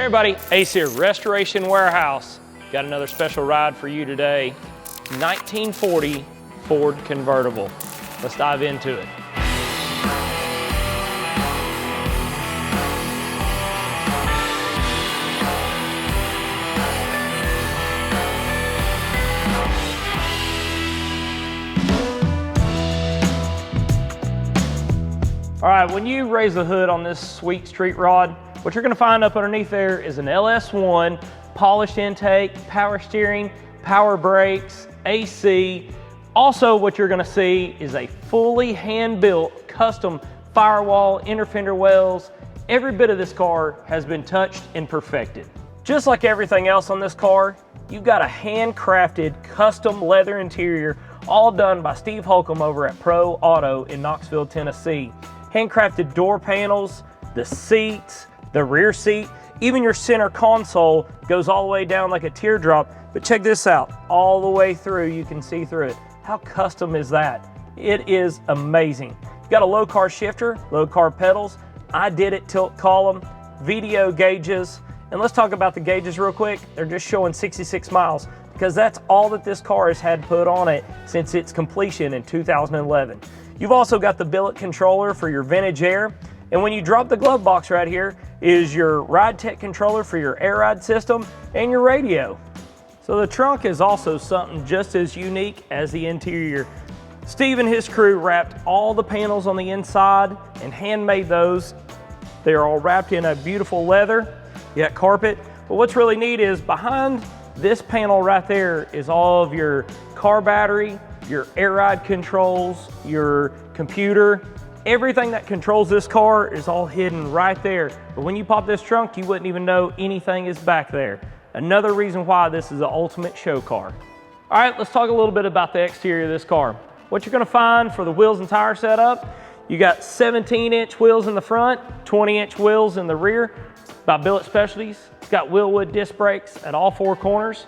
everybody, Ace here, Restoration Warehouse. Got another special ride for you today. 1940 Ford Convertible. Let's dive into it. All right, when you raise the hood on this sweet street rod, what you're gonna find up underneath there is an LS1, polished intake, power steering, power brakes, AC. Also, what you're gonna see is a fully hand-built, custom firewall, inner fender wells. Every bit of this car has been touched and perfected. Just like everything else on this car, you've got a handcrafted, custom leather interior, all done by Steve Holcomb over at Pro Auto in Knoxville, Tennessee. Handcrafted door panels, the seats, the rear seat, even your center console goes all the way down like a teardrop. But check this out, all the way through, you can see through it. How custom is that? It is amazing. You've got a low car shifter, low car pedals. I did it tilt column, VDO gauges. And let's talk about the gauges real quick. They're just showing 66 miles because that's all that this car has had put on it since its completion in 2011. You've also got the billet controller for your vintage air. And when you drop the glove box right here is your ride tech controller for your air ride system and your radio. So the trunk is also something just as unique as the interior. Steve and his crew wrapped all the panels on the inside and handmade those. They're all wrapped in a beautiful leather. You got carpet. But what's really neat is behind this panel right there is all of your car battery, your air ride controls, your computer. Everything that controls this car is all hidden right there. But when you pop this trunk, you wouldn't even know anything is back there. Another reason why this is the ultimate show car. All right, let's talk a little bit about the exterior of this car. What you're gonna find for the wheels and tire setup, you got 17-inch wheels in the front, 20-inch wheels in the rear by Billet Specialties. It's got Willwood disc brakes at all four corners.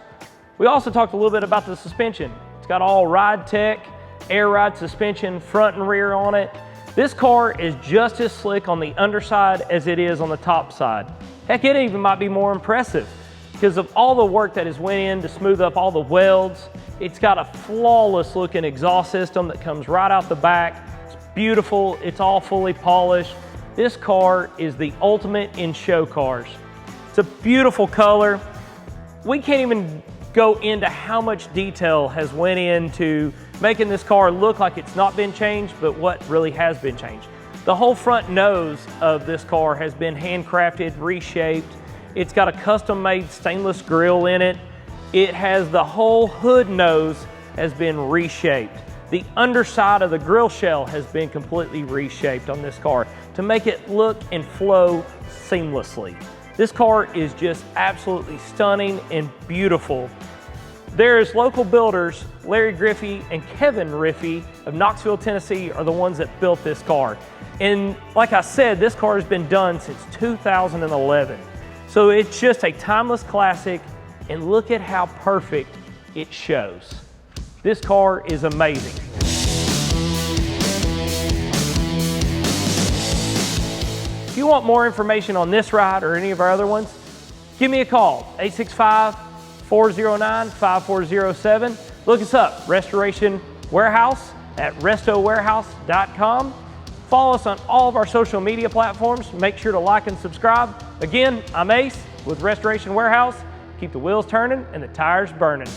We also talked a little bit about the suspension. It's got all ride tech, air ride suspension, front and rear on it. This car is just as slick on the underside as it is on the top side. Heck, it even might be more impressive because of all the work that has went in to smooth up all the welds. It's got a flawless looking exhaust system that comes right out the back. It's beautiful, it's all fully polished. This car is the ultimate in show cars. It's a beautiful color. We can't even go into how much detail has went into making this car look like it's not been changed, but what really has been changed. The whole front nose of this car has been handcrafted, reshaped. It's got a custom-made stainless grille in it. It has the whole hood nose has been reshaped. The underside of the grille shell has been completely reshaped on this car to make it look and flow seamlessly. This car is just absolutely stunning and beautiful. There's local builders, Larry Griffey and Kevin Riffey of Knoxville, Tennessee are the ones that built this car. And like I said, this car has been done since 2011. So it's just a timeless classic, and look at how perfect it shows. This car is amazing. If you want more information on this ride or any of our other ones, give me a call, 865-409-5407. Look us up, Restoration Warehouse at restowarehouse.com. Follow us on all of our social media platforms. Make sure to like and subscribe. Again, I'm Ace with Restoration Warehouse. Keep the wheels turning and the tires burning.